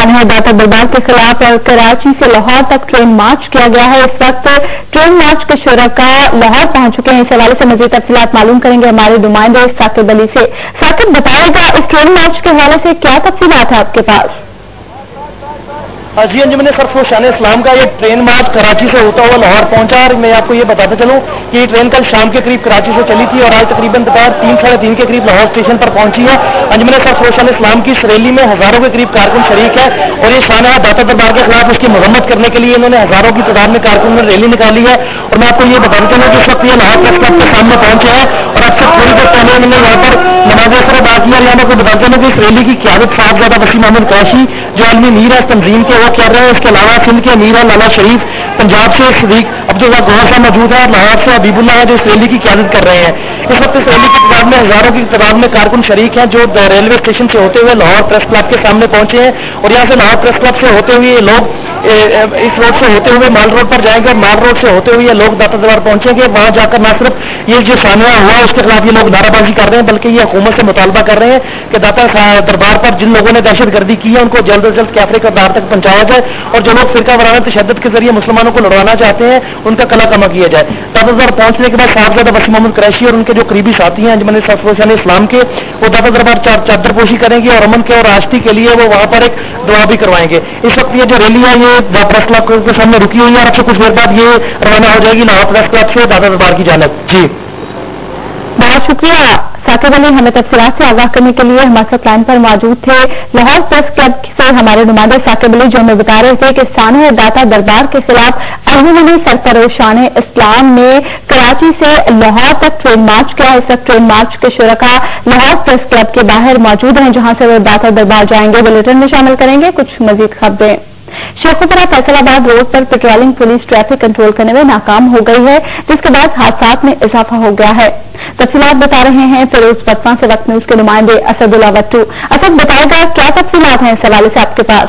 सानिया दाता दरबार के खिलाफ कराची से लाहौर तक ट्रेन मार्च किया गया है। इस वक्त ट्रेन मार्च के शुरका लाहौर पहुंच चुके हैं। इस हवाले से मजीद तफसीलात मालूम करेंगे हमारे नुमाइंदे साकिब अली से। साकिब, बताएगा इस ट्रेन मार्च के हवाले से क्या तफसीलात है आपके पास? जी अंजुमन सरफरोशान इस्लाम का ये ट्रेन मार्च कराची से होता हुआ लाहौर पहुंचा और मैं आपको ये बताता चलूं कि ये ट्रेन कल शाम के करीब कराची से चली थी और आज तकरीबन दोपहर 3-3:30 के करीब लाहौर स्टेशन पर पहुंची है। अंजुमन सरफरोशान इस्लाम की इस रैली में हजारों के करीब कारकुन शरीक है और ये सानिया दाता दरबार के खिलाफ उसकी मरम्मत करने के लिए इन्होंने हजारों की तादाद में कारकुन ने रैली निकाली है। और मैं आपको ये बताता चलूं कि इस वक्त ये लाहौर प्रेस क्लब के सामने पहुंचे हैं और अब से थोड़ी देर पहले इन्होंने यहाँ पर नमाज असर अदा किया। यहाँ पर बताता चलूं कि इस रैली की क़यादत साहबजादा वसीम अहमद कैशी जो आलमी मीर है तंजीम के वो कर रहे हैं। इसके अलावा सिंध के अमीर है लाला शरीफ, पंजाब से सदीक अब्दुल्ला गौहर साहब मौजूद है और लाहौर से हबीबुल्लाह है जो इस रैली की क़यादत कर रहे हैं। इस वक्त इस रैली की तादाद में हजारों की तादाद में कारकुन शरीक हैं जो रेलवे स्टेशन से होते हुए लाहौर प्रेस क्लब के सामने पहुंचे हैं और यहाँ से लाहौर प्रेस क्लब से होते हुए लोग इस रोड से होते हुए माल रोड पर जाएंगे और माल रोड से होते हुए ये लोग दाता दरबार पहुंचेंगे। वहां जाकर न सिर्फ ये जो सानिया हुआ उसके खिलाफ ये लोग नाराबाजी कर रहे हैं बल्कि ये हुकूमत से मुतालबा कर रहे हैं कि दाता दरबार पर जिन लोगों ने दहशतगर्दी की है उनको जल्द अज जल्द कैफरे करदार तक पहुंचाया जाए और जो लोग फिरका वाराना तशद्दुद के जरिए मुसलमानों को लड़वाना चाहते हैं उनका कला कमा किया जाए। दाता दरबार पहुंचने के बाद साहबजादा वसीम अहमद कुरैशी और उनके जो करीबी साथी हैं अंजुमन सरफरोशान इस्लाम के, वो दाता दरबार चादरपोशी करेंगे और अमन के और राष्ट्री के लिए वो वहां पर एक दुआ भी करवाएंगे। इस वक्त ये जो रैली है ये प्रेस क्लब के सामने रुकी हुई है और अब से कुछ देर बाद ये रवाना हो जाएगी लाहौर प्रेस क्लब से दाता दरबार की जानिब। जी बहुत शुक्रिया साकिब अली, हमें तफसीलात से आगाह करने के लिए हमारे साथ लाइन पर मौजूद थे लाहौर प्रेस क्लब से हमारे नुमाइंदे साकिब अली जो हमें बता रहे थे कि सानिया दाता दरबार के खिलाफ अंजुमन सरफरोशान इस्लाम ने कराची से लाहौर तक ट्रेन मार्च किया। इस वक्त ट्रेन मार्च के शुरका लाहौर प्रेस क्लब के बाहर मौजूद हैं जहां से वो दाता दरबार जाएंगे। बुलेटिन में शामिल करेंगे कुछ मजीद खबरें। शेखुपुरा फैसलाबाद रोड पर पेट्रोलिंग पुलिस ट्रैफिक कंट्रोल करने में नाकाम हो गई है जिसके बाद हादसात में इजाफा हो गया है। तफसीलात बता रहे हैं फिरोज पटना से वक्त न्यूज के नुमाइंदे असदुल्ला वट्टू। असद, बताएगा क्या तफसीलात हैं इस हवाले से आपके पास?